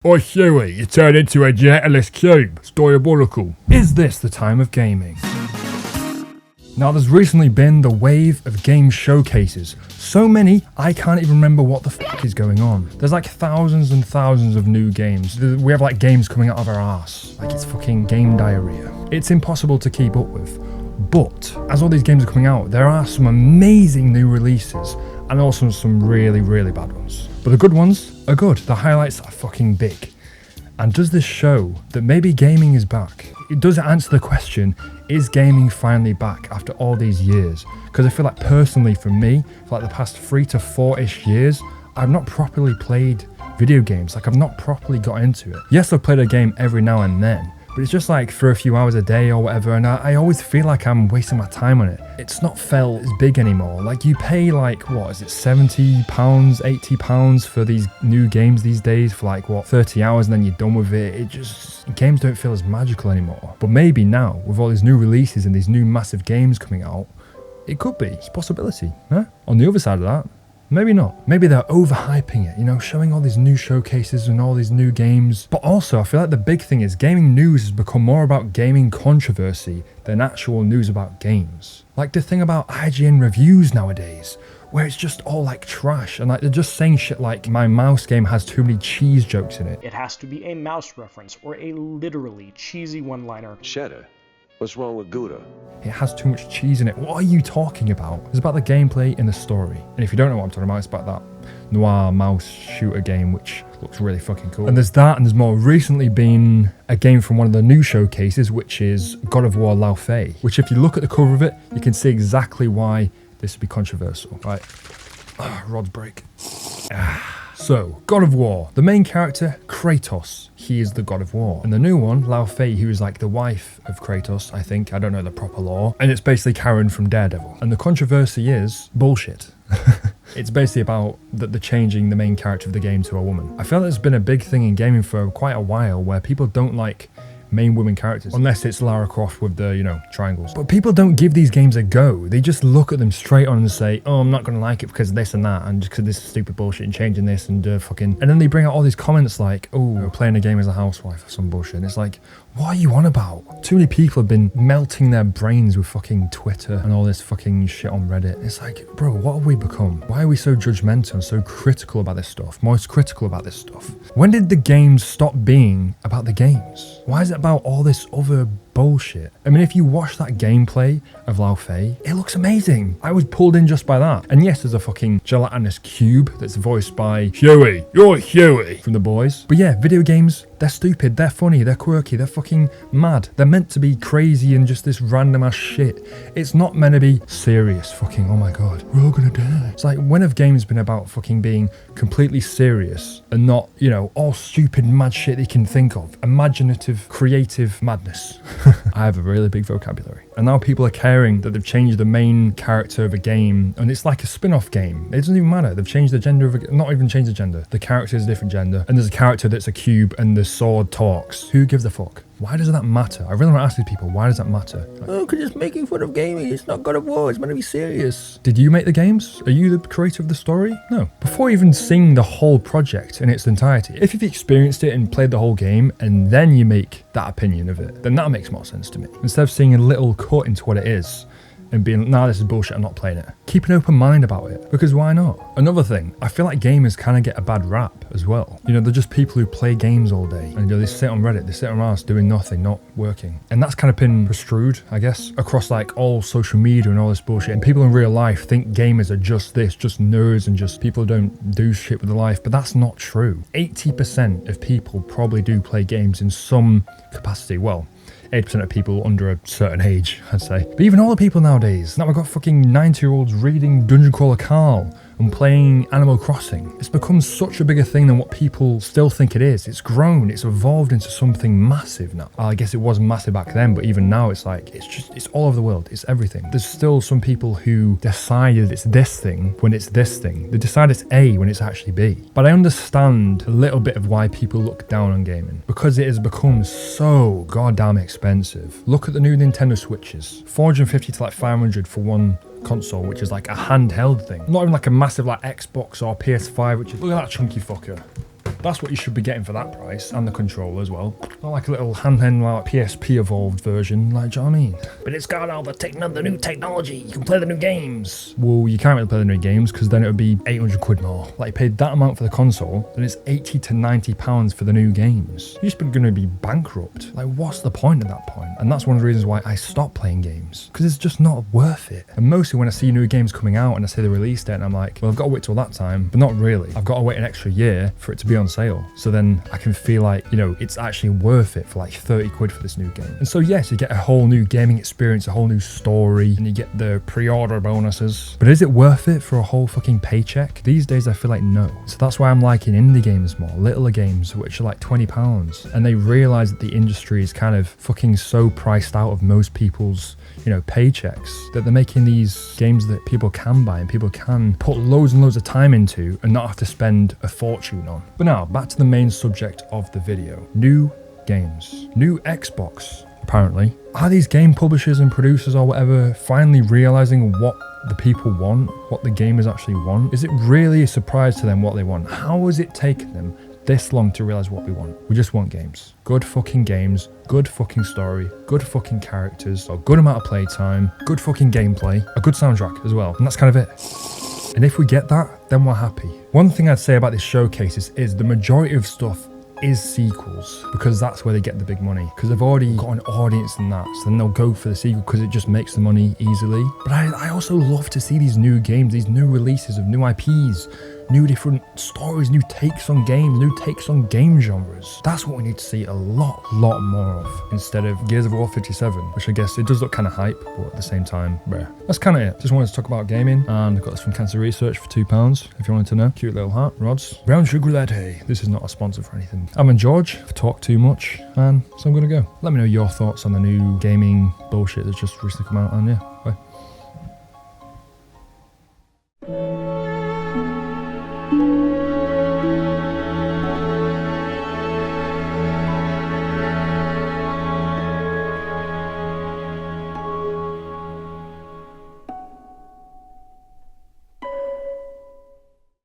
Or Huey, you turn into a genettless cube. It's diabolical. Is this the time of gaming? Now, there's recently been the wave of game showcases. So many, I can't even remember what the fuck is going on. There's like thousands and thousands of new games. We have like games coming out of our arse. Like it's fucking game diarrhea. It's impossible to keep up with. But as all these games are coming out, there are some amazing new releases and also some really, really bad ones. But the good ones are good. The highlights are fucking big. And does this show that maybe gaming is back? It does answer the question, is gaming finally back after all these years? Because I feel like personally for me, for like the past 3 to 4-ish years, I've not properly played video games. Like I've not properly got into it. Yes, I've played a game every now and then, but it's just like for a few hours a day or whatever, and I always feel like I'm wasting my time on it. It's not felt as big anymore. Like you pay like, what is it, £70, £80 for these new games these days for like, what, 30 hours and then you're done with it. Games don't feel as magical anymore. But maybe now, with all these new releases and these new massive games coming out, it could be. It's a possibility, huh? On the other side of that, maybe not. Maybe they're overhyping it, you know, showing all these new showcases and all these new games. But also, I feel like the big thing is gaming news has become more about gaming controversy than actual news about games. Like the thing about IGN reviews nowadays, where it's just all like trash and like they're just saying shit like my mouse game has too many cheese jokes in it. It has to be a mouse reference or a literally cheesy one-liner. Cheddar. What's wrong with Gouda? It has too much cheese in it. What are you talking about? It's about the gameplay and the story. And if you don't know what I'm talking about, it's about that noir mouse shooter game, which looks really fucking cool. And there's that, and there's more recently been a game from one of the new showcases, which is God of War Lao Fei, which if you look at the cover of it, you can see exactly why this would be controversial. Right. Rods break. So, God of War. The main character, Kratos. He is the God of War. And the new one, Lao Fei, who is like the wife of Kratos, I think. I don't know the proper lore. And it's basically Karen from Daredevil. And the controversy is bullshit. It's basically about that they're changing the main character of the game to a woman. I feel like there's been a big thing in gaming for quite a while where people don't like main women characters, unless it's Lara Croft with the, you know, triangles. But people don't give these games a go. They just look at them straight on and say, oh, I'm not going to like it because of this and that, and just because this is stupid bullshit and changing this and fucking... And then they bring out all these comments like, oh, playing a game as a housewife or some bullshit. And it's like, what are you on about? Too many people have been melting their brains with fucking Twitter and all this fucking shit on Reddit. It's like, bro, what have we become? Why are we so judgmental and so critical about this stuff? Most critical about this stuff? When did the games stop being about the games? Why is it about all this other bullshit? I mean, if you watch that gameplay of Lao Fei, it looks amazing. I was pulled in just by that. And yes, there's a fucking gelatinous cube that's voiced by Huey. You're Huey from The Boys. But yeah, video games, they're stupid, they're funny, they're quirky, they're fucking mad. They're meant to be crazy and just this random ass shit. It's not meant to be serious fucking, oh my god, we're all gonna die. It's like, when have games been about fucking being completely serious and not, you know, all stupid mad shit that you can think of? Imaginative, creative madness. I have a really big vocabulary. And now people are caring that they've changed the main character of a game and it's like a spin-off game. It doesn't even matter. They've changed the gender of a... Not even changed the gender. The character is a different gender. And there's a character that's a cube and the sword talks. Who gives a fuck? Why does that matter? I really want to ask these people, why does that matter? Like, oh, because it's making fun of gaming. It's not God of War. It's meant to be serious. Did you make the games? Are you the creator of the story? No. Before even seeing the whole project in its entirety, if you've experienced it and played the whole game and then you make that opinion of it, then that makes more sense to me. Instead of seeing a little cut into what it is and being, nah, this is bullshit, I'm not playing it. Keep an open mind about it, because why not? Another thing, I feel like gamers kind of get a bad rap as well. You know, they're just people who play games all day, and you know, they sit on Reddit, they sit on Mars doing nothing, not working. And that's kind of been construed, I guess, across like all social media and all this bullshit. And people in real life think gamers are just this, just nerds and just people who don't do shit with their life, but that's not true. 80% of people probably do play games in some capacity. Well, 80% of people under a certain age, I'd say. But even older people nowadays. Now we've got fucking 90-year-olds reading Dungeon Crawler Carl and playing Animal Crossing. It's become such a bigger thing than what people still think it is. It's grown, it's evolved into something massive now. I guess it was massive back then, but even now it's like, it's all over the world, it's everything. There's still some people who decided it's this thing when it's this thing. They decide it's A when it's actually B. But I understand a little bit of why people look down on gaming. Because it has become so goddamn expensive. Look at the new Nintendo Switches. 450 to like 500 for one console, which is like a handheld thing. Not even like a massive like Xbox or PS5, which is, look at that chunky fucker. That's what you should be getting for that price, and the controller as well. Not like a little handheld like PSP evolved version, like, do you know what I mean? But it's got all the new technology. You can play the new games. Well, you can't really play the new games because then it would be 800 quid more. Like, you paid that amount for the console, then it's 80 to 90 pounds for the new games. You're just going to be bankrupt. Like, what's the point at that point? And that's one of the reasons why I stopped playing games, because it's just not worth it. And mostly when I see new games coming out and I see the release date, and I'm like, well, I've got to wait till that time, but not really. I've got to wait an extra year for it to be on sale. So then I can feel like, you know, it's actually worth it for like 30 quid for this new game. And so yes, you get a whole new gaming experience, a whole new story, and you get the pre-order bonuses. But is it worth it for a whole fucking paycheck? These days I feel like no. So that's why I'm liking indie games more, littler games, which are like £20. And they realize that the industry is kind of fucking so priced out of most people's, you know, paychecks, that they're making these games that people can buy and people can put loads and loads of time into and not have to spend a fortune on. But now, back to the main subject of the video. New games. New Xbox, apparently. Are these game publishers and producers or whatever finally realizing what the people want, what the gamers actually want? Is it really a surprise to them what they want? How has it taken them this long to realize what we want? We just want games. Good fucking games, good fucking story, good fucking characters, a good amount of playtime, good fucking gameplay, a good soundtrack as well. And that's kind of it. And if we get that, then we're happy. One thing I'd say about this showcase is the majority of stuff is sequels, because that's where they get the big money, because they've already got an audience in that, so then they'll go for the sequel because it just makes the money easily. But I also love to see these new games, these new releases of new IPs, new different stories, new takes on games, new takes on game genres. That's what we need to see a lot more of, instead of Gears of War 57, which I guess it does look kind of hype, but at the same time, bruh. That's kind of it. Just wanted to talk about gaming, and I got this from Cancer Research for £2, if you wanted to know. Cute little heart, rods. Brown sugar latte. This is not a sponsor for anything. I'm in George. I've talked too much, and so I'm gonna go. Let me know your thoughts on the new gaming bullshit that's just recently come out, and yeah, bye.